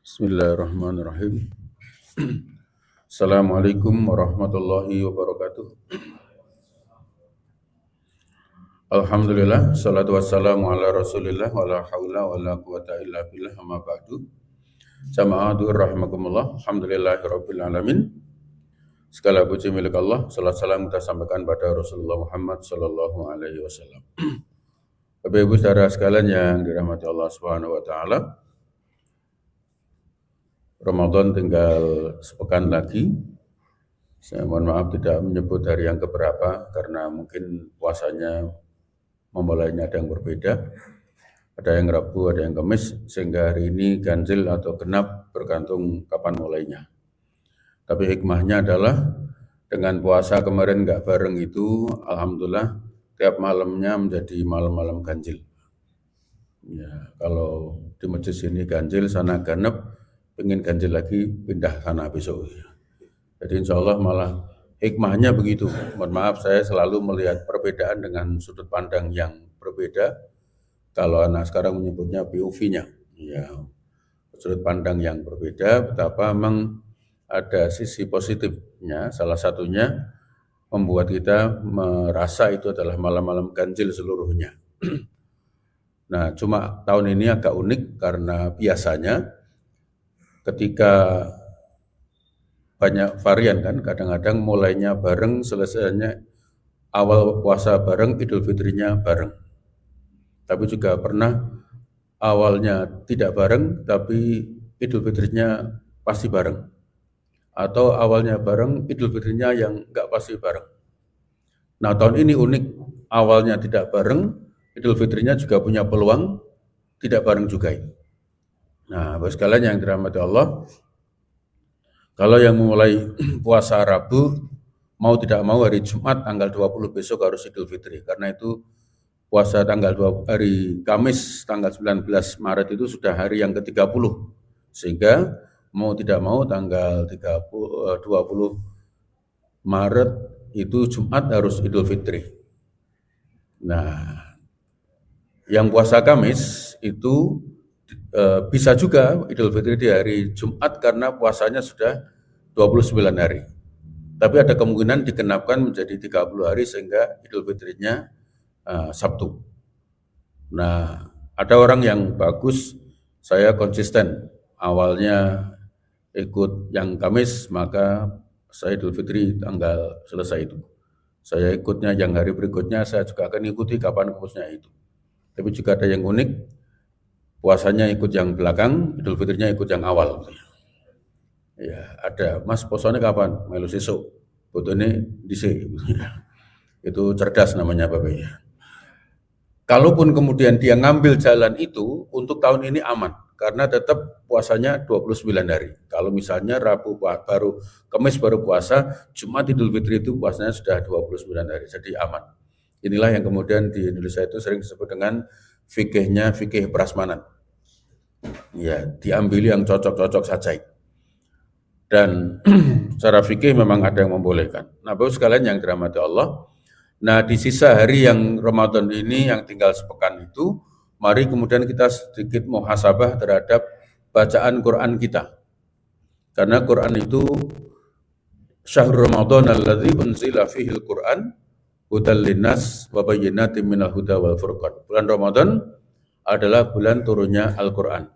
Bismillahirrahmanirrahim. Assalamualaikum warahmatullahi wabarakatuh. Alhamdulillah, salatu wassalamu ala rasulillah wa la hawla wa la quwata illa billah amma ba'du. Jama'atur rahimakumullah, alhamdulillahi rabbil alamin. Segala puji milik Allah, salat salam kita sampaikan pada Rasulullah Muhammad sallallahu alaihi wasallam. Bapak Ibu saudara sekalian yang dirahmati Allah Subhanahu wa taala, Ramadan tinggal sepekan lagi. Saya mohon maaf tidak menyebut hari yang keberapa karena mungkin puasanya memulainya ada yang berbeda. Ada yang Rabu, ada yang Kamis, sehingga hari ini ganjil atau genap bergantung kapan mulainya. Tapi hikmahnya adalah dengan puasa kemarin nggak bareng itu, alhamdulillah tiap malamnya menjadi malam-malam ganjil. Ya, kalau di masjid sini ganjil, sana genap, pengen ganjil lagi pindah sana besok. Jadi insya Allah malah hikmahnya begitu. Mohon maaf saya selalu melihat perbedaan dengan sudut pandang yang berbeda. Kalau anak sekarang menyebutnya POV-nya, ya sudut pandang yang berbeda. Betapa memang ada sisi positifnya. Salah satunya membuat kita merasa itu adalah malam-malam ganjil seluruhnya. Nah, cuma tahun ini agak unik karena biasanya ketika banyak varian kan, kadang-kadang mulainya bareng, selesainya awal puasa bareng, Idul Fitrinya bareng. Tapi juga pernah awalnya tidak bareng, tapi Idul Fitrinya pasti bareng. Atau awalnya bareng, Idul Fitrinya yang enggak pasti bareng. Nah, tahun ini unik, awalnya tidak bareng, Idul Fitrinya juga punya peluang tidak bareng juga ini. Nah, Bapak sekalian yang dirahmati Allah, kalau yang memulai puasa Rabu, mau tidak mau hari Jumat tanggal 20 besok harus Idul Fitri. Karena itu puasa tanggal 20, hari Kamis tanggal 19 Maret itu sudah hari yang ke-30. Sehingga mau tidak mau tanggal 20 Maret itu Jumat harus Idul Fitri. Nah, yang puasa Kamis itu bisa juga Idul Fitri di hari Jumat karena puasanya sudah 29 hari. Tapi ada kemungkinan digenapkan menjadi 30 hari sehingga Idul Fitrinya Sabtu. Nah, ada orang yang bagus, saya konsisten. Awalnya ikut yang Kamis, maka saya Idul Fitri tanggal selesai itu. Saya ikutnya yang hari berikutnya, saya juga akan ikuti kapan khususnya itu. Tapi juga ada yang unik, puasanya ikut yang belakang, Idul Fitrinya ikut yang awal. Ya, ada, Mas posone kapan? Melu sesuk. Fotone dhisik. Itu cerdas namanya Bapak ya. Kalaupun kemudian dia ngambil jalan itu, untuk tahun ini aman. Karena tetap puasanya 29 hari. Kalau misalnya Rabu baru, Kamis baru puasa, Jumat Idul Fitri itu puasanya sudah 29 hari. Jadi aman. Inilah yang kemudian di Indonesia itu sering disebut dengan fikihnya fikih prasmanan. Ya, diambil yang cocok-cocok saja. Dan secara fikih memang ada yang membolehkan. Nah, Bapak sekalian yang dirahmati Allah, nah di sisa hari yang Ramadan ini yang tinggal sepekan itu, mari kemudian kita sedikit muhasabah terhadap bacaan Quran kita. Karena Quran itu syahrul Ramadan alladzi unzila fihil Quran hudal linnas wa bayyinatin minal huda wal furqan. Bulan Ramadan adalah bulan turunnya Al-Quran.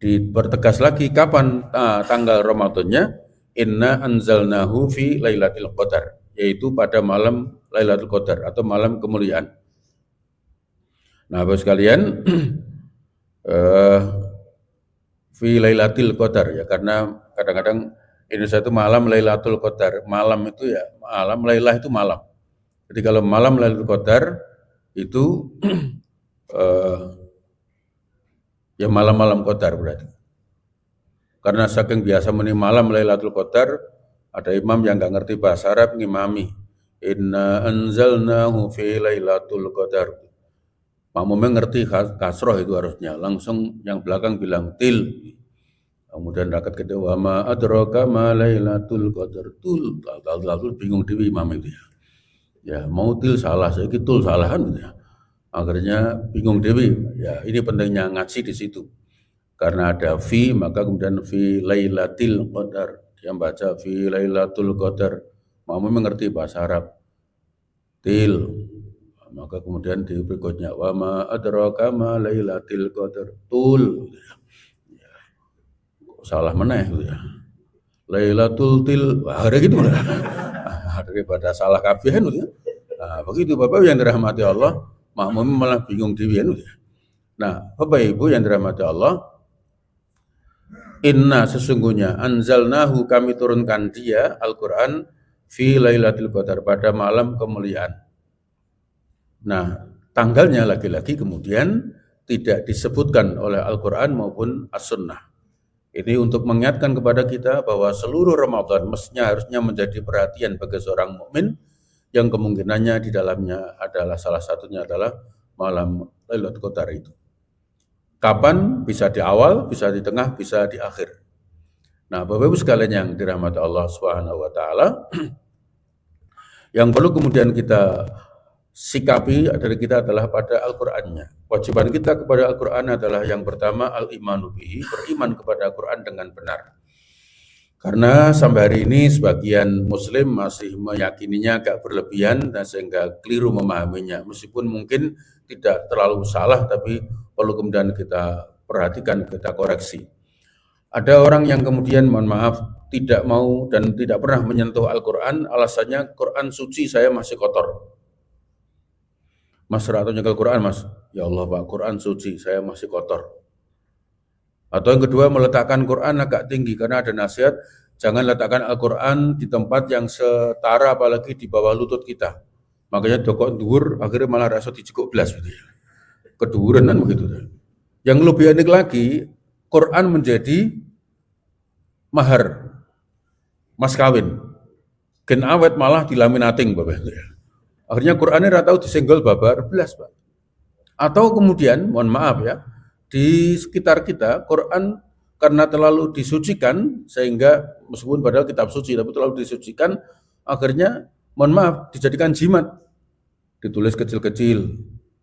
Dipertegas lagi kapan tanggal Ramadannya, inna anzalnahu fi lailatul qadar, yaitu pada malam Lailatul Qadar atau malam kemuliaan. Nah, Bapak sekalian, fi lailatul qadar ya, karena kadang-kadang Indonesia itu malam Lailatul Qadar, malam itu ya malam, Lailah itu malam. Jadi kalau malam Lailatul Qadar itu ya malam-malam Qadar berarti. Karena saking biasa muni malam Lailatul Qadar, ada imam yang nggak ngerti bahasa Arab ngimami. Inna anzalnahu fi Lailatul Qadar. Makmumnya ngerti kasroh itu harusnya. Langsung yang belakang bilang til. Kemudian rakat kedua, ma adraka ma Lailatul Qadar. Tul, bingung dewi imam itu ya. Ya, mau til salah, saya tul salah kan gitu ya. Akhirnya bingung dewi. Ya, ini pentingnya ngaji di situ. Karena ada fi, maka kemudian fi lailatil qadar. Dia baca fi lailatul qadar. Makmum mengerti bahasa Arab. Til. Maka kemudian di berikutnya wa ma adraka ma lailatul qadar. Tul. Salah meneh gitu ya. Lailatul til. Ada gitu lah. Daripada salah kafihan gitu ya. Nah, begitu Bapak yang dirahmati Allah, makmum malah bingung dhewe gitu ya. Nah, Bapak Ibu yang dirahmati Allah, inna sesungguhnya anzalnahu kami turunkan dia Al-Quran fi lailatul qadar pada malam kemuliaan. Nah, tanggalnya lagi-lagi kemudian tidak disebutkan oleh Al-Quran maupun As-Sunnah. Ini untuk mengingatkan kepada kita bahwa seluruh Ramadan mestinya harusnya menjadi perhatian bagi seorang mukmin yang kemungkinannya di dalamnya adalah salah satunya adalah malam Lailatul Qadar itu. Kapan? Bisa di awal, bisa di tengah, bisa di akhir. Nah, Bapak Ibu sekalian yang dirahmati Allah Subhanahu wa taala, yang perlu kemudian kita sikapi dari kita adalah pada Al-Qur'annya. Kewajiban kita kepada Al-Qur'an adalah yang pertama al-imanu bihi, beriman kepada Al-Qur'an dengan benar. Karena sampai hari ini sebagian muslim masih meyakininya agak berlebihan dan sehingga keliru memahaminya. Meskipun mungkin tidak terlalu salah, tapi perlu kemudian kita perhatikan, kita koreksi. Ada orang yang kemudian, mohon maaf, tidak mau dan tidak pernah menyentuh Al-Quran, alasannya Quran suci saya masih kotor. Mas atau nyekel Quran mas, ya Allah Pak, Quran suci saya masih kotor. Atau yang kedua meletakkan Quran agak tinggi karena ada nasihat jangan letakkan Al-Quran di tempat yang setara apalagi di bawah lutut kita. Makanya dokok dhuwur akhirnya malah rasa dicekuk belas gitu ya. Keduren kan begitu. Yang lebih unik lagi, Quran menjadi mahar mas kawin. Gen awet malah dilaminating Bapak. Akhirnya Qurannya ora tau disenggol babar belas, Pak. Atau kemudian mohon maaf ya, di sekitar kita Quran karena terlalu disucikan sehingga meskipun padahal kitab suci tapi terlalu disucikan akhirnya mohon maaf dijadikan jimat, ditulis kecil-kecil,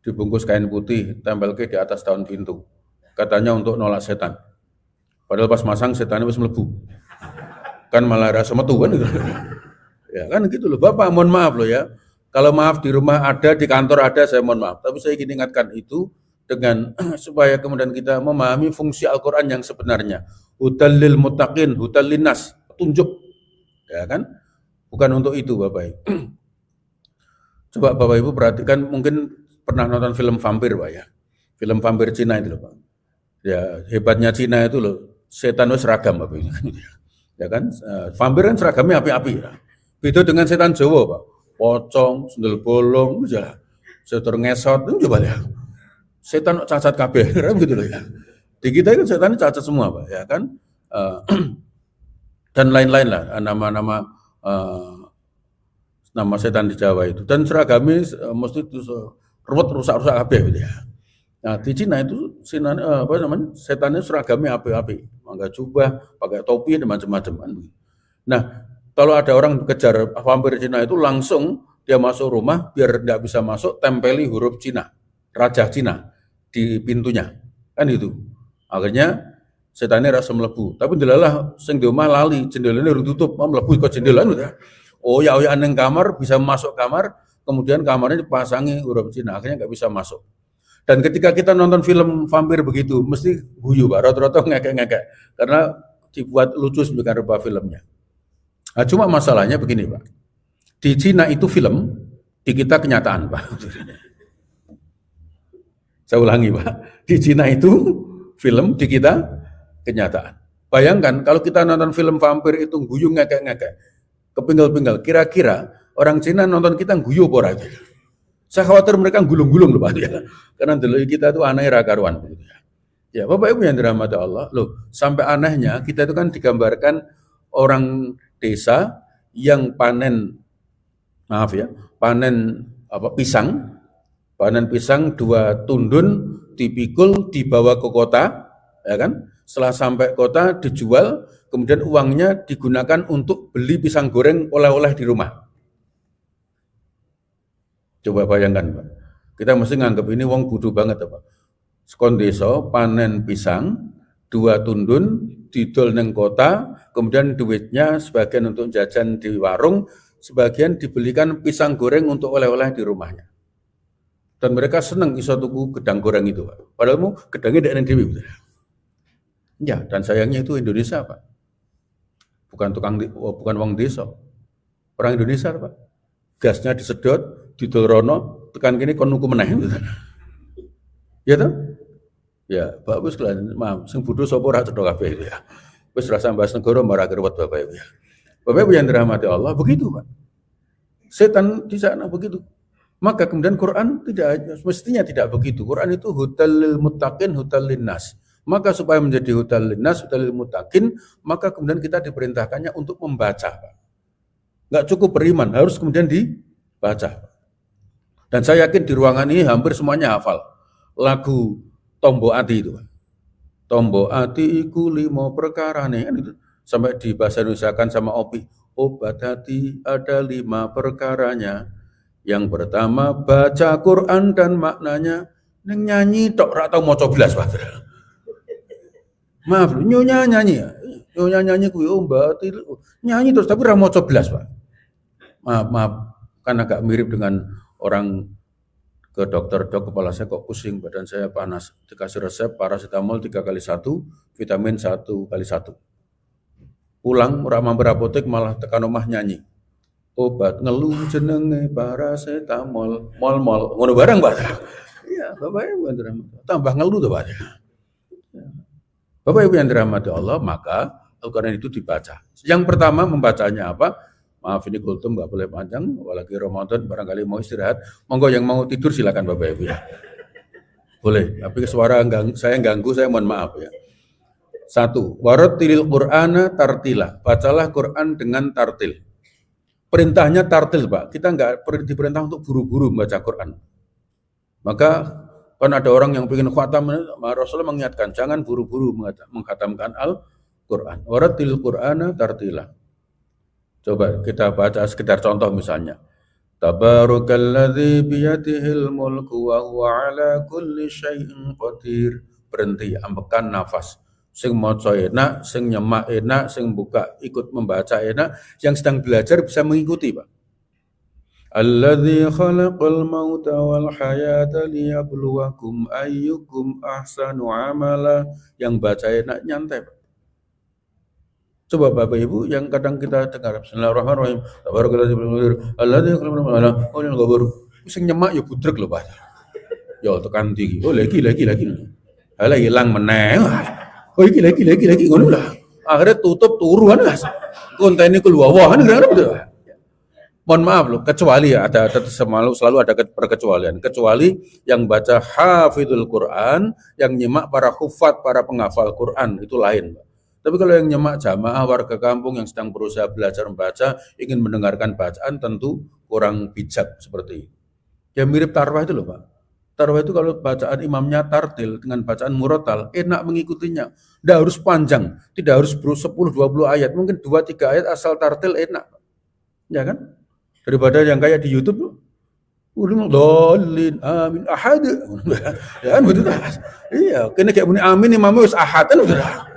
dibungkus kain putih, tempel ke di atas daun pintu, katanya untuk nolak setan. Padahal pas masang setannya wis mlebu, kan malah rasa metu kan gitu. Ya kan gitu loh Bapak, mohon maaf loh ya, kalau maaf di rumah ada, di kantor ada, saya mohon maaf, tapi saya ingin ingatkan itu dengan supaya kemudian kita memahami fungsi Al-Quran yang sebenarnya. Hudal lil muttaqin, hudal linnas, petunjuk, ya kan? Bukan untuk itu Bapak Ibu. Coba Bapak Ibu perhatikan, mungkin pernah nonton film vampir Pak ya, film vampir Cina itu loh Pak. Ya hebatnya Cina itu loh, setan itu seragam Bapak Ibu. Ya kan, vampir kan seragamnya api-api ya. Beda dengan setan Jawa Pak, pocong, sendal bolong, ya, setor ngesot, itu coba ya. Setan cacat kabeh, gitu loh ya. Di kita itu setan cacat semua, Pak, ya kan? Dan lain-lain lah, nama-nama nama setan di Jawa itu. Dan seragamnya mesti itu rusak-rusak kabeh gitu ya. Nah, di Cina itu setannya seragamnya api-api, pakai jubah, pakai topi dan macam-macam. Nah, kalau ada orang kejar vampir Cina itu langsung dia masuk rumah biar tidak bisa masuk, tempeli huruf Cina, Raja Cina di pintunya, kan itu. Akhirnya setannya rasa melebu, tapi delalah sing di omah lali, jendelanya udah tutup, mau melebu ke jendela udah. Oh ya neng kamar bisa masuk kamar, kemudian kamarnya dipasangi huruf Cina, akhirnya nggak bisa masuk. Dan ketika kita nonton film vampir begitu, mesti guyu Pak, rata-rata ngekek-ngekek, karena dibuat lucu sedemikian rupa filmnya. Nah, cuma masalahnya begini Pak, di Cina itu film, di kita kenyataan Pak. Saya ulangi Pak, di Cina itu film, di kita kenyataan. Bayangkan kalau kita nonton film vampir itu guyu ngekek-ngekek, kepinggal-pinggal, kira-kira orang Cina nonton kita guyu apa aja. Saya khawatir mereka gulung-gulung loh Pak ya. Karena dulu kita itu aneh rakaruan begitu ya. Ya Bapak Ibu yang dirahmati Allah, loh sampai anehnya kita itu kan digambarkan orang desa yang panen pisang, panen pisang 2 tundun dipikul dibawa ke kota, ya kan? Setelah sampai kota dijual, kemudian uangnya digunakan untuk beli pisang goreng oleh-oleh di rumah. Coba bayangkan Pak, kita mesti nganggap ini wong bodoh banget Pak. Sekon desa panen pisang 2 tundun didol neng kota, kemudian duitnya sebagian untuk jajan di warung, sebagian dibelikan pisang goreng untuk oleh-oleh di rumahnya. Dan mereka senang iso tuku gedang goreng itu, Pak. Padahal mau gedangnya ndak dewi. Ya, dan sayangnya itu Indonesia, Pak. Bukan wong desa. Orang Indonesia, Pak. Gasnya disedot, didolrono, tekan kini kon nuku meneh. Ya toh? Ya, Pak wis maaf, sing bodho sapa ora cetha kabeh itu ya. Wis rasa bahas negara marah kerwet Bapak Ibu ya. Bapak Ibu yang dirahmati Allah, begitu, Pak. Setan di sana begitu. Maka kemudian Quran mestinya tidak begitu. Quran itu hudal lil muttaqin, hudal lin nas. Maka supaya menjadi hudal lin nas, hudal lil muttaqin, maka kemudian kita diperintahkannya untuk membaca, Pak. Enggak cukup beriman, harus kemudian dibaca. Dan saya yakin di ruangan ini hampir semuanya hafal lagu Tombo Ati itu. Tombo Ati iku 5 perkara nih kan itu. Sampai di bahasa Indonesia kan sama Opi. Obat hati ada 5 perkaranya. Yang pertama baca Quran dan maknanya. Neng nyanyi tok ra tau maca blas, Pak. Maaf, nyonya nyanyi. Nyonya nyanyi kuwi Mbak Ati nyanyi terus tapi ra maca blas, Pak. Maaf, kan agak mirip dengan orang ke dokter, dok kepala saya kok pusing, badan saya panas, dikasih resep paracetamol 3x1, vitamin 1x1. Pulang ora mampir apotek malah tekan omah nyanyi. Obat ngeluh jenenge paracetamol, mol-mol, ngono barang, Pak. Iya, Bapak Ibu yang dirahmati. Tambah ngeluh tuh, Pak. Bapak Ibu yang dirahmati Allah, maka Al-Quran itu dibaca. Yang pertama membacanya apa? Maaf ini kultum nggak boleh panjang, apalagi Ramadan barangkali mau istirahat. Monggo yang mau tidur silakan Bapak Ibu ya. Boleh, tapi suara saya ganggu, saya mohon maaf ya. 1. Warattilil Qur'ana tartila. Bacalah Quran dengan tartil. Perintahnya tartil, Pak. Kita nggak diperintah untuk buru-buru membaca Quran. Maka kan ada orang yang ingin khatam, Rasulullah mengingatkan jangan buru-buru mengkhatamkan Al-Quran. Warattilil Qur'ana tartila. Coba kita baca sekedar contoh misalnya. Tabarakalladzi biyadihil mulku wa huwa ala kulli syai'in qadir. Berhenti, ambekan nafas. Sing maca enak, sing nyemak enak, sing buka ikut membaca enak, yang sedang belajar bisa mengikuti, Pak. Alladzi khalaqal mauta wal hayata liyabluwakum ayyukum ahsanu amala. Yang baca enak nyantai, Pak. Coba Bapak Ibu yang kadang kita dengar Bismillahirrahmanirrahim. Alladzi khalaqal mauta sing nyemak ya budrek lho, Pak. Ya tekan ndi. Oh lagi. Ala ilang meneh. Oh iki lagi ngono lah. Akhirnya tutup turu kan. Kontene keluwahan kan. Mohon maaf loh, kecuali ya ada selalu ada perkecualian. Kecuali yang baca hafidul Quran, yang nyimak para hufat, para penghafal Quran itu lain. Tapi kalau yang nyemak jamaah warga kampung yang sedang berusaha belajar membaca, ingin mendengarkan bacaan tentu kurang bijak seperti itu. Ya mirip tarwah itu loh, Pak. Tarwah itu kalau bacaan imamnya tartil dengan bacaan murotal, enak mengikutinya. Tidak harus panjang, tidak harus 10-20 ayat, mungkin 2-3 ayat asal tartil enak. Ya kan? Daripada yang kayak di YouTube, dolin amin ahad. Ya kan betul. Iya, kene kayak muni amin imamnya wis ahad kan udah.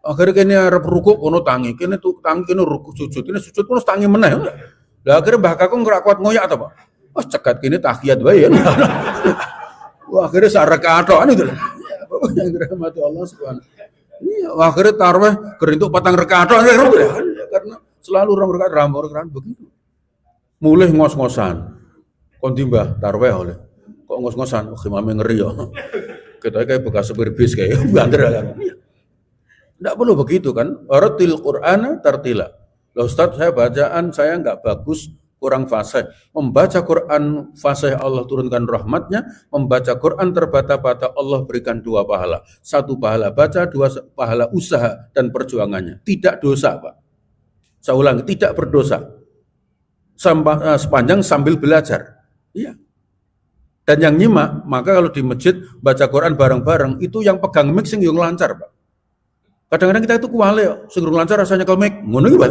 Akhirnya kini arep rukuk kono tangi, kini rukuk sujud, kini sujud kono tangi meneh. Lah akhirnya Mbah Kakung ora kuat ngoyak ta, Pak. Wah cekat kini tahiyat wae ya. Wah akhirnya sak rakaat tok itu lah. Bapak yang dirahmati Allah Subhanahu. Iya, akhirnya tarawih kerintuk 4 rakaat tok karena selalu orang rakaat begitu. Mulai ngos-ngosan. Kon timbah tarawih oleh. Kok ngos-ngosan, imame ngeri ya. Kita kayak bekas supir bis kayak banter kan. Tidak perlu begitu kan. Warattil Qur'ana tartila. Loh Ustaz, bacaan saya nggak bagus, kurang fasih. Membaca Quran fasih Allah turunkan rahmatnya, membaca Quran terbata-bata Allah berikan 2 pahala. 1 pahala baca, 2 pahala usaha dan perjuangannya. Tidak dosa, Pak. Saya ulangi, tidak berdosa. Sepanjang sambil belajar. Iya. Dan yang nyimak, maka kalau di masjid baca Quran bareng-bareng, itu yang pegang mic sing yang lancar, Pak. Kadang-kadang kita itu kuwale, sing lancar rasanya ke mic, ngono iki, Pak.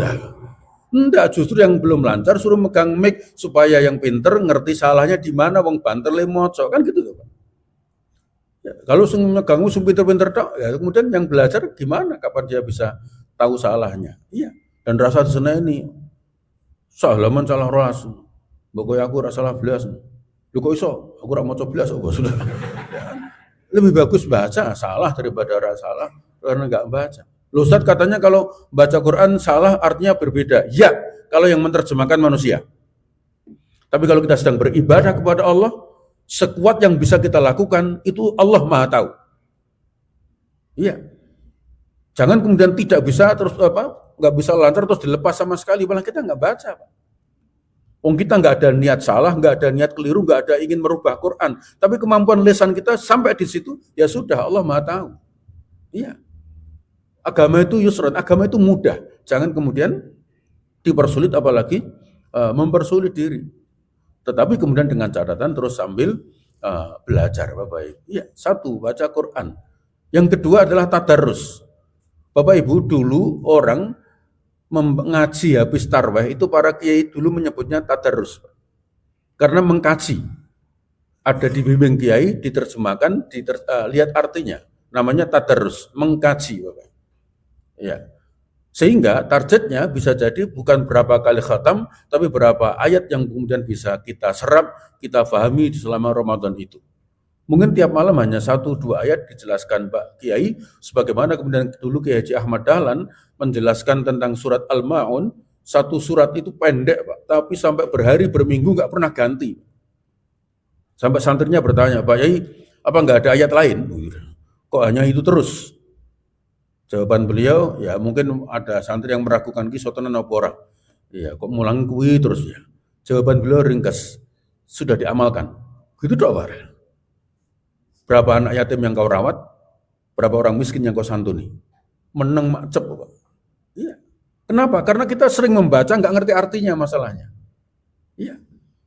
Enggak, justru yang belum lancar suruh megang mic supaya yang pinter ngerti salahnya di mana wong banter le moco kan gitu, Pak. Ya, kalau ganggu pinter-pinter tok, ya kemudian yang belajar gimana? Kapan dia bisa tahu salahnya? Iya. Dan rasa diseneni. Salaman salah rolas. Mbok aku ora salah belas. Lho kok iso? Aku ora maca belas kok sudah. Lebih bagus baca salah daripada ora salah karena enggak baca. Loh Ustaz katanya kalau baca Quran salah artinya berbeda. Ya, kalau yang menerjemahkan manusia. Tapi kalau kita sedang beribadah kepada Allah, sekuat yang bisa kita lakukan itu Allah Maha tahu. Iya. Jangan kemudian tidak bisa terus nggak bisa lancar terus dilepas sama sekali, malah kita nggak baca, Pak. Kita nggak ada niat salah, nggak ada niat keliru, nggak ada ingin merubah Quran. Tapi kemampuan lisan kita sampai di situ, ya sudah Allah Maha tahu. Iya. Agama itu yusran, agama itu mudah. Jangan kemudian dipersulit apalagi mempersulit diri. Tetapi kemudian dengan catatan terus sambil belajar, Bapak Ibu. Iya, satu, baca Quran. Yang kedua adalah tadarus. Bapak Ibu, dulu orang mengaji habis tarwih itu para kiai dulu menyebutnya tadarus. Karena mengkaji. Ada di bimbing kiai, diterjemahkan, lihat artinya. Namanya tadarus, mengkaji, Bapak. Ya. Sehingga targetnya bisa jadi bukan berapa kali khatam, tapi berapa ayat yang kemudian bisa kita serap, kita pahami selama Ramadan itu. Mungkin tiap malam hanya 1-2 ayat dijelaskan Pak Kiai, sebagaimana kemudian dulu Kiai Haji Ahmad Dahlan menjelaskan tentang surat Al-Ma'un, satu surat itu pendek Pak, tapi sampai berhari berminggu nggak pernah ganti. Sampai santrinya bertanya, Pak Kiai, apa nggak ada ayat lain? Kok hanya itu terus? Jawaban beliau, ya mungkin ada santri yang meragukan kisotonan apa orang. Ya, kok mulang kui terus ya. Jawaban beliau ringkas, sudah diamalkan. Gitu doang, Pak. Berapa anak yatim yang kau rawat, berapa orang miskin yang kau santuni. Meneng macep, Pak. Iya. Kenapa? Karena kita sering membaca, nggak ngerti artinya masalahnya. Iya.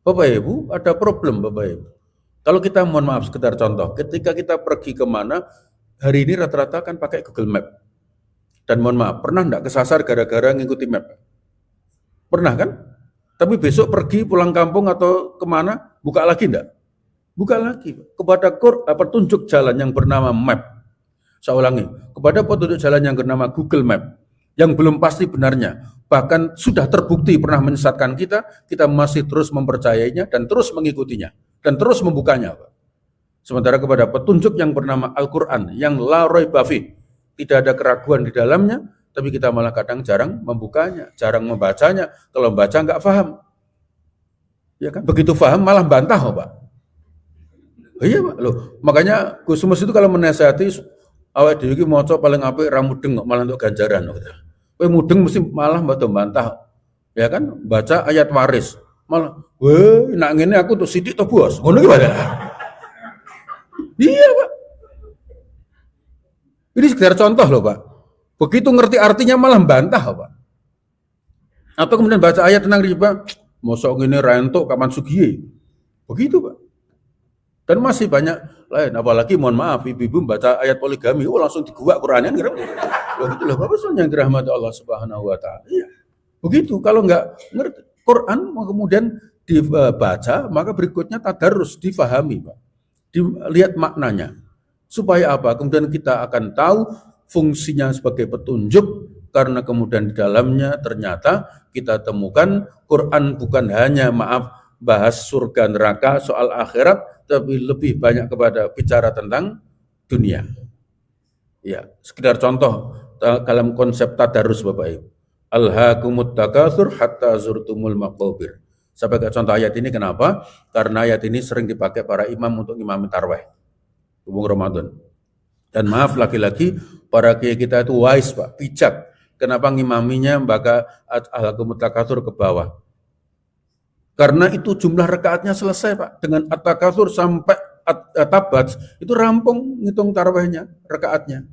Bapak Ibu, ada problem Bapak Ibu. Kalau kita, mohon maaf sekedar contoh, ketika kita pergi kemana, hari ini rata-rata kan pakai Google Map. Dan mohon maaf, pernah enggak kesasar gara-gara ngikuti map? Pernah kan? Tapi besok pergi pulang kampung atau kemana, buka lagi enggak? Buka lagi. Kepada petunjuk jalan yang bernama map. Saya ulangi, kepada petunjuk jalan yang bernama Google Map, yang belum pasti benarnya, bahkan sudah terbukti pernah menyesatkan kita masih terus mempercayainya dan terus mengikutinya, dan terus membukanya. Sementara kepada petunjuk yang bernama Al-Quran, yang la raiba fih, tidak ada keraguan di dalamnya, tapi kita malah kadang jarang membukanya, jarang membacanya. Kalau membaca nggak paham, ya kan? Begitu paham malah bantah, Pak. Iya, Pak. Loh, makanya Gus Mus itu kalau menasihati awake dhewe iki maca paling apik ra mudeng kok malah untuk ganjaran. Kowe mudeng mesti malah bantah. Ya kan? Baca ayat waris. Malah, "Weh, nak ngene aku untuk sidik to, Bos." Ngono ki, Pak. Iya, Pak. Ini sekedar contoh loh, Pak. Begitu ngerti artinya malah bantah, Pak. Atau kemudian baca ayat tentang riba, mosok ngene ra entuk kapan sugihe. Begitu, Pak. Dan masih banyak lain, apalagi mohon maaf ibu-ibu baca ayat poligami, langsung diguak Qurannya, gitu loh, Bapak yang dirahmati Allah Subhanahu wa taala. Iya. Begitu, kalau enggak ngerti Quran kemudian dibaca, maka berikutnya tadarus, difahami, Pak. Dilihat maknanya. Supaya apa? Kemudian kita akan tahu fungsinya sebagai petunjuk, karena kemudian di dalamnya ternyata kita temukan Quran bukan hanya bahas surga neraka, soal akhirat, tapi lebih banyak kepada bicara tentang dunia. Ya, sekedar contoh dalam konsep tadarus Bapak Ibu. Alhaakumut takatsur hatta zurtumul maqabir. Saya pakai contoh ayat ini kenapa? Karena ayat ini sering dipakai para imam untuk imami tarwih hubung Ramadan. Dan maaf lagi-lagi para kiai kita itu wise, Pak, bijak. Kenapa ngimaminya baca Alhaakumut takatsur ke bawah? Karena itu jumlah rakaatnya selesai, Pak. Dengan at-takatsur sampai at-tabat itu rampung ngitung tarawihnya, rakaatnya.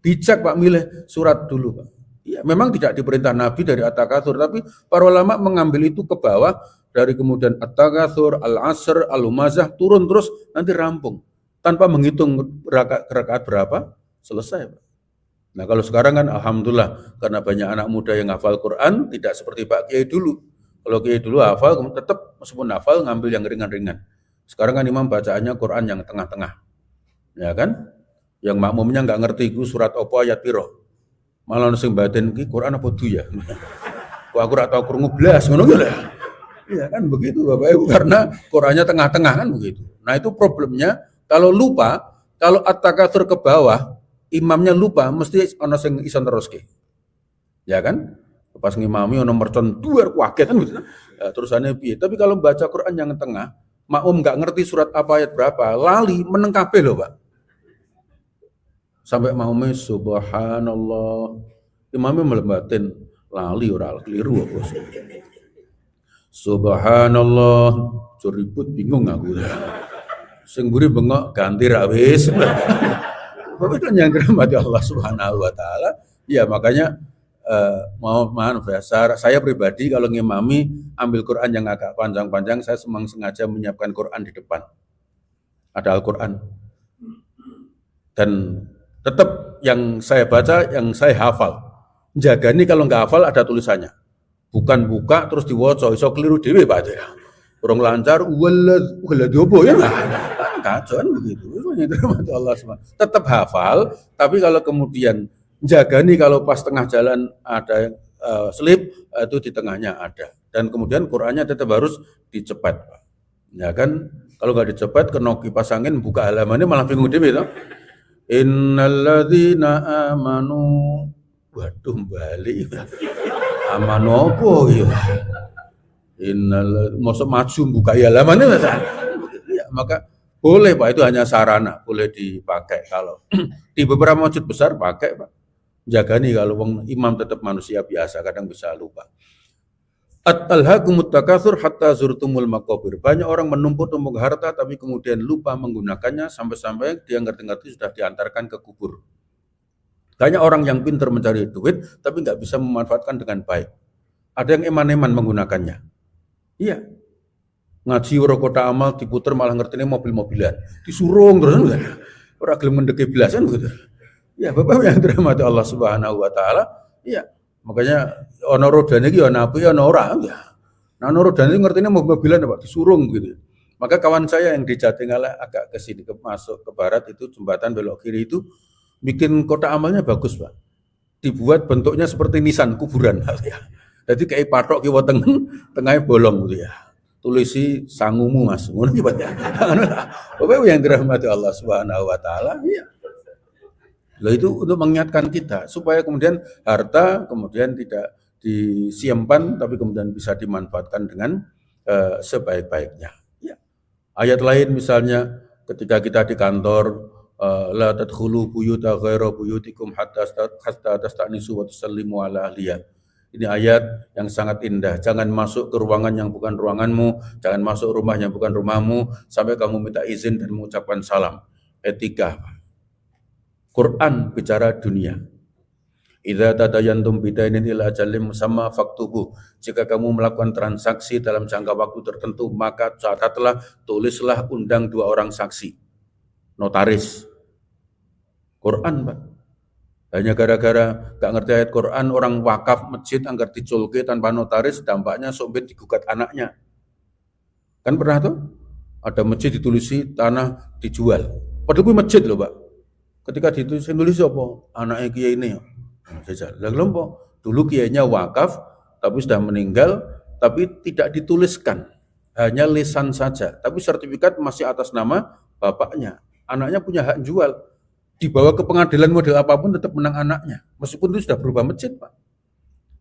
Bijak, Pak, milih surat dulu, Pak. Ya, memang tidak diperintah Nabi dari at-takatsur, tapi para ulama mengambil itu ke bawah dari kemudian at-takatsur, al-asr, al-humazah turun terus nanti rampung. Tanpa menghitung rakaat berapa, selesai, Pak. Nah, kalau sekarang kan alhamdulillah karena banyak anak muda yang hafal Quran, tidak seperti Pak Kiai dulu. Kalau Kiai dulu hafal, tetap meskipun hafal ngambil yang ringan-ringan. Sekarang kan imam bacaannya Quran yang tengah-tengah. Ya kan? Yang makmumnya nggak ngerti itu surat apa ayat piro. Malah sing batin ki Quran apa tuh ya. Kok aku ora tau krungu blas ngono ki lah. Iya kan begitu Bapak Ibu karena Qurannya tengah-tengah kan begitu. Nah itu problemnya kalau lupa, kalau at-takatsur ke bawah, imamnya lupa mesti ana sing iso neruske. Ya kan? Pas ngimami ono mercon duar kaget kan gitu. Ya, terusannya piye? Tapi kalau baca Quran yang tengah, makmum nggak ngerti surat apa ayat berapa, lali meneng kabeh loh, Pak. Sampai makmumnya subhanallah. Imamnya melembatin lali ora keliru apa. Subhanallah, ribut bingung aku. Sing mburi bengok ganti ra wis. Bapak kan yang dirahmati Allah Subhanahu wa taala. Ya makanya maaf ya, saya pribadi kalau ngimami ambil Quran yang agak panjang-panjang, saya memang sengaja menyiapkan Quran di depan. Ada Al-Quran. Dan tetap yang saya baca, yang saya hafal. Jaga ini kalau nggak hafal ada tulisannya. Bukan buka terus diwoco, iso keliru dewe Pak ya. Kurang lancar, wala diopo ya lah. Kacau kan begitu. Allah SWT. Tetap hafal, tapi kalau kemudian jaga nih kalau pas tengah jalan ada slip, itu di tengahnya ada. Dan kemudian Qur'annya tetap harus dicepat. Ya kan, kalau nggak dicepat, kena kipas angin, buka halamannya malah bingung dewe toh. Innalladzina amanu, waduh balik. Aman apa ya? Innal mosok maju buka ya halamannya ya, maka boleh Pak, itu hanya sarana, boleh dipakai kalau di beberapa masjid besar pakai Pak. Jaga nih kalau imam tetap manusia biasa, kadang bisa lupa. At-alhaqumut takatsur hatta zurtumul maqabir. Banyak orang menumpuk-numpuk harta tapi kemudian lupa menggunakannya sampai-sampai dia ngerti-ngerti sudah diantarkan ke kubur. Banyak orang yang pintar mencari duit, tapi nggak bisa memanfaatkan dengan baik. Ada yang eman-eman menggunakannya. Iya. Ngaji ora kota amal diputer malah ngertine mobil-mobilan. Disurung terus enggak. Ora gelem mendeke belasan gitu. Ya, Bapak yang dirahmati Allah Subhanahu wa taala, iya. Makanya ana rodane iki ana apik ana ora. Ya. Nah, ana rodane ngertine mobil-mobilan Pak, disurung gitu. Maka kawan saya yang di Jatinggala agak ke sini masuk ke barat itu jembatan belok kiri itu bikin kota amalnya bagus Pak. Dibuat bentuknya seperti nisan kuburan Pak ya. Jadi kayak patok kiwa tengahnya bolong gitu ya. Tulisi sangumu Mas. Ngono ki Pak ya. Bapak yang dirahmati Allah Subhanahu wa taala, iya. Lah itu untuk mengingatkan kita supaya kemudian harta kemudian tidak disimpan tapi kemudian bisa dimanfaatkan dengan sebaik-baiknya. Ya. Ayat lain misalnya ketika kita di kantor la tadkhulu buyuta ghaira buyutikum hatta tasta'nisu wa tusallimu ala ahliya. Ini ayat yang sangat indah. Jangan masuk ke ruangan yang bukan ruanganmu, jangan masuk rumah yang bukan rumahmu sampai kamu minta izin dan mengucapkan salam. Etika. Quran bicara dunia. Idza tadayantum bidainin ila ajalin musamma faktubu. Jika kamu melakukan transaksi dalam jangka waktu tertentu, maka catatlah, tulislah, undang 2 orang saksi. Notaris. Quran, Pak. Hanya gara-gara gak ngerti ayat Quran, orang wakaf masjid anggar diculke tanpa notaris, dampaknya sombet digugat anaknya. Kan pernah tuh? Ada masjid ditulisi tanah dijual. Padahal itu masjid loh, Pak. Ketika ditulis apa? Anaknya kiai ini. Jajal. Lah kelompok. Dulu kiainya wakaf, tapi sudah meninggal, tapi tidak dituliskan. Hanya lisan saja. Tapi sertifikat masih atas nama bapaknya. Anaknya punya hak jual. Dibawa ke pengadilan model apapun tetap menang anaknya. Meskipun itu sudah berubah masjid, Pak.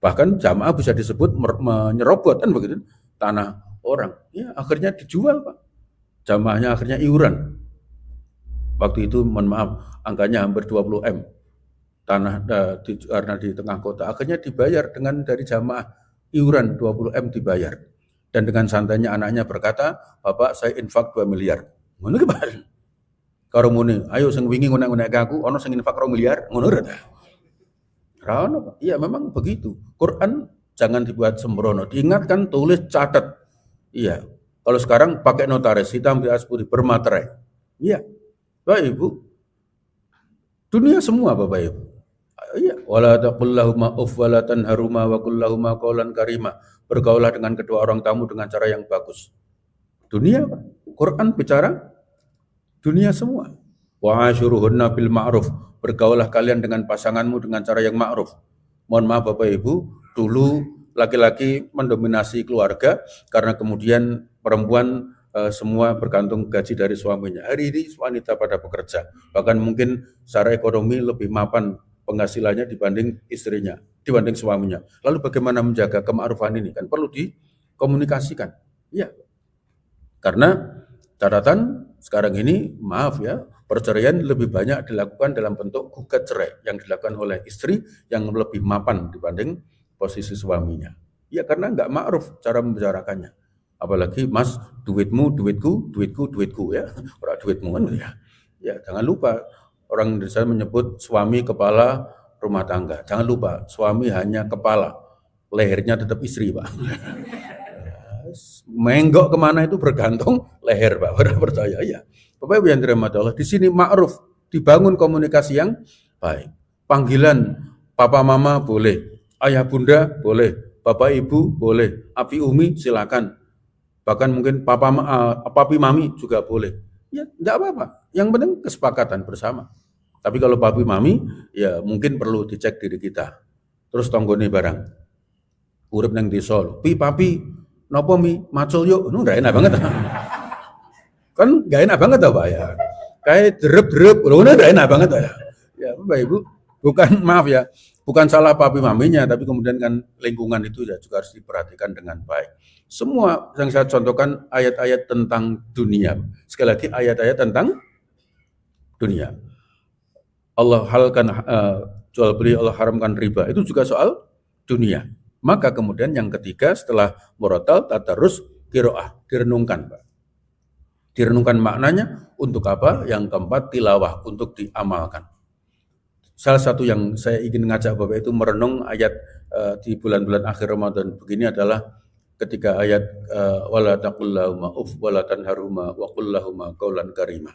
Bahkan jamaah bisa disebut menyerobot kan begitu. Tanah orang. Ya, akhirnya dijual, Pak. Jamaahnya akhirnya iuran. Waktu itu, mohon maaf, angkanya hampir 20 M. Tanah karena di tengah kota. Akhirnya dibayar dengan dari jamaah. Iuran 20 M dibayar. Dan dengan santainya anaknya berkata, Bapak saya infak 2 miliar. Ngono ki Pak. Karo muni, ayo sing wingi ngonek-ngonek aku, ono sing infak 2 miliar, ngono ora ta? Ra ono, Pak. Iya, memang begitu. Quran jangan dibuat sembrono. Diingatkan, tulis, catat. Iya. Kalau sekarang pakai notaris, hitam di atas putih, bermaterai. Iya. Bapak Ibu. Dunia semua Bapak Ibu. Iya. Wala taqul lahuma uff wala tanharuma wa qul lahuma qawlan karima. Bergaulah dengan kedua orang tamu dengan cara yang bagus. Dunia, Pak. Quran bicara dunia semua. Wa ashiruhunna bil ma'ruf. Bergaulah kalian dengan pasanganmu dengan cara yang ma'ruf. Mohon maaf Bapak Ibu, dulu laki-laki mendominasi keluarga karena kemudian perempuan semua bergantung gaji dari suaminya. Hari ini wanita pada bekerja, bahkan mungkin secara ekonomi lebih mapan penghasilannya dibanding istrinya, dibanding suaminya. Lalu bagaimana menjaga kema'rufan ini? Kan perlu dikomunikasikan. Ya, karena catatan sekarang ini, maaf ya, perceraian lebih banyak dilakukan dalam bentuk gugat cerai yang dilakukan oleh istri yang lebih mapan dibanding posisi suaminya. Ya karena nggak ma'ruf cara membicarakannya. Apalagi mas, duitmu, duitku, duitku, duitku ya. Orang duitmu kan ya. Ya jangan lupa orang Indonesia menyebut suami kepala rumah tangga. Jangan lupa suami hanya kepala, lehernya tetap istri Pak. Menggok kemana itu bergantung leher Pak. Pada percaya ya. Bapak Ibu yang dirahmati Allah, di sini ma'ruf, dibangun komunikasi yang baik. Panggilan papa mama boleh, ayah bunda boleh, bapak ibu boleh, api umi silakan. Bahkan mungkin papi mami juga boleh. Ya enggak apa-apa. Yang penting kesepakatan bersama. Tapi kalau papi mami, ya mungkin perlu dicek diri kita. Terus tonggone barang. Urip nang desa, pi papi, nopo mi, macul yuk. Enggak enak banget. Kan gak enak banget Pak ya. Kayak derep-derep, udah gak enak banget ya. Ya Bapak Ibu, bukan maaf ya, bukan salah papi maminya, tapi kemudian kan lingkungan itu ya juga harus diperhatikan dengan baik. Semua yang saya contohkan ayat-ayat tentang dunia. Sekali lagi ayat-ayat tentang dunia. Allah halalkan jual beli, Allah haramkan riba. Itu juga soal dunia. Maka kemudian yang ketiga setelah murotal, tadarus, qiraah, direnungkan Pak. Direnungkan maknanya untuk apa? Yang keempat tilawah, untuk diamalkan. Salah satu yang saya ingin ngajak Bapak itu merenung ayat di bulan-bulan akhir Ramadan begini adalah ketika ayat wala taqullahuma uf wala tanharuma wa qullahuma qaulan karima.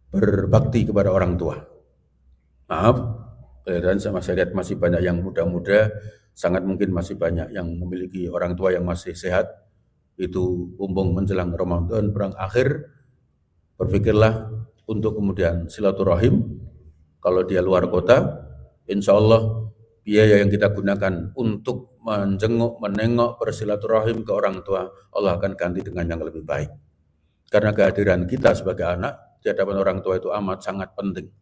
Berbakti kepada orang tua. Maaf, dan saya lihat masih banyak yang muda-muda, sangat mungkin masih banyak yang memiliki orang tua yang masih sehat. Itu mumpung menjelang Ramadan perang akhir, berpikirlah untuk kemudian silaturahim. Kalau dia luar kota, insya Allah biaya yang kita gunakan untuk menjenguk, menengok, bersilaturahim ke orang tua, Allah akan ganti dengan yang lebih baik. Karena kehadiran kita sebagai anak di hadapan orang tua itu amat sangat penting.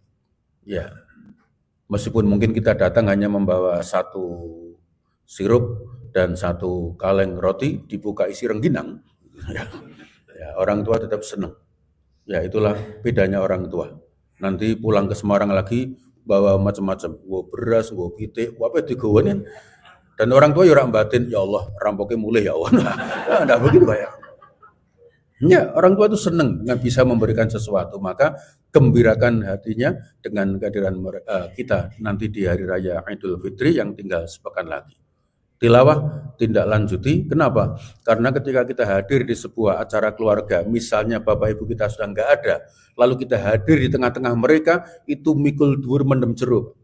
Ya, meskipun mungkin kita datang hanya membawa satu sirup dan satu kaleng roti dibuka isi rengginang, ya, orang tua tetap senang. Ya itulah bedanya orang tua. Nanti pulang ke Semarang lagi bawa macam-macam, gua beras, gua pitik, apa digawain. Dan orang tua ya orang batin, ya Allah rampoknya mulai ya Allah. Nah, enggak begitu Pak ya. Ya, orang tua itu senang dengan bisa memberikan sesuatu, maka gembirakan hatinya dengan kehadiran kita nanti di hari raya Idul Fitri yang tinggal sepekan lagi. Tilawah tindak lanjuti. Kenapa? Karena ketika kita hadir di sebuah acara keluarga, misalnya bapak ibu kita sudah nggak ada, lalu kita hadir di tengah-tengah mereka, itu mikul dhuwur mendem jeruk.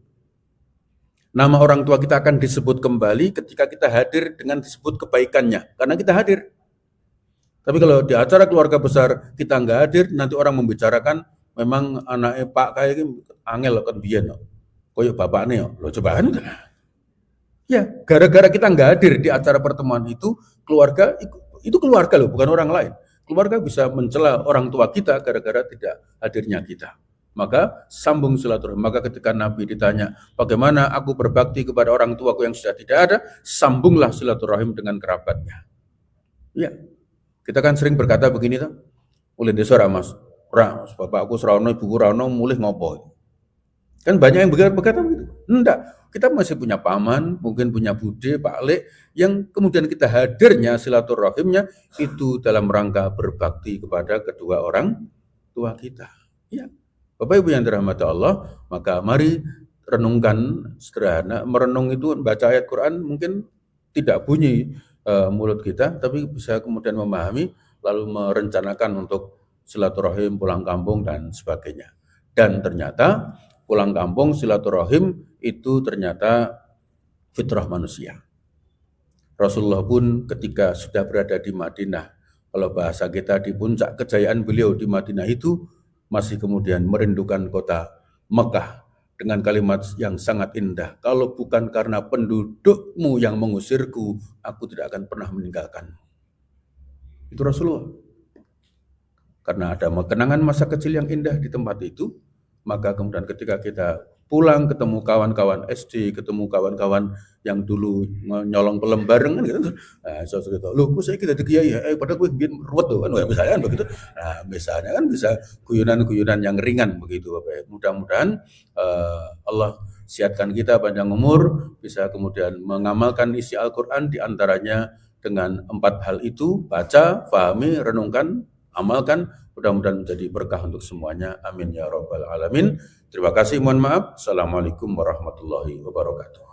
Nama orang tua kita akan disebut kembali ketika kita hadir dengan disebut kebaikannya, karena kita hadir. Tapi kalau di acara keluarga besar kita nggak hadir, nanti orang membicarakan memang anaknya Pak kayak ini angel kan biyen, koyok bapaknya lo cobaan. Ya, gara-gara kita nggak hadir di acara pertemuan itu, keluarga itu keluarga loh, bukan orang lain. Keluarga bisa mencela orang tua kita gara-gara tidak hadirnya kita. Maka sambung silaturahim. Maka ketika Nabi ditanya, bagaimana aku berbakti kepada orang tuaku yang sudah tidak ada, sambunglah silaturahim dengan kerabatnya. Ya, kita kan sering berkata begini tuh, ulin desa Mas, bapakku serono, ibuku rano, mulih ngopo. Kan banyak yang berkata begitu. Enggak, kita masih punya paman, mungkin punya bude, Pak Lek, yang kemudian kita hadirnya silaturahimnya itu dalam rangka berbakti kepada kedua orang tua kita. Ya, Bapak Ibu yang dirahmati Allah, maka mari renungkan sederhana. Merenung itu baca ayat Quran mungkin tidak bunyi mulut kita, tapi bisa kemudian memahami, lalu merencanakan untuk silaturahim, pulang kampung, dan sebagainya. Dan ternyata pulang kampung, silaturahim itu ternyata fitrah manusia. Rasulullah pun ketika sudah berada di Madinah, kalau bahasa kita di puncak kejayaan beliau di Madinah itu, masih kemudian merindukan kota Mekah dengan kalimat yang sangat indah. Kalau bukan karena pendudukmu yang mengusirku, aku tidak akan pernah meninggalkanmu. Itu Rasulullah. Karena ada kenangan masa kecil yang indah di tempat itu, maka kemudian ketika kita pulang ketemu kawan-kawan SD, ketemu kawan-kawan yang dulu nyolong pelem bareng kan gitu. Nah, gitu. Loh, kok saya kita kiai ya? Padahal gue bikin ruwet tuh kan, misalnya kan begitu. Nah, misalnya kan bisa guyonan-guyonan yang ringan begitu, Bapak. Mudah-mudahan Allah siatkan kita panjang umur, bisa kemudian mengamalkan isi Al-Qur'an di antaranya dengan 4 hal itu, baca, fahami, renungkan, amalkan, mudah-mudahan menjadi berkah untuk semuanya. Amin ya rabbal alamin. Terima kasih, mohon maaf. Assalamualaikum warahmatullahi wabarakatuh.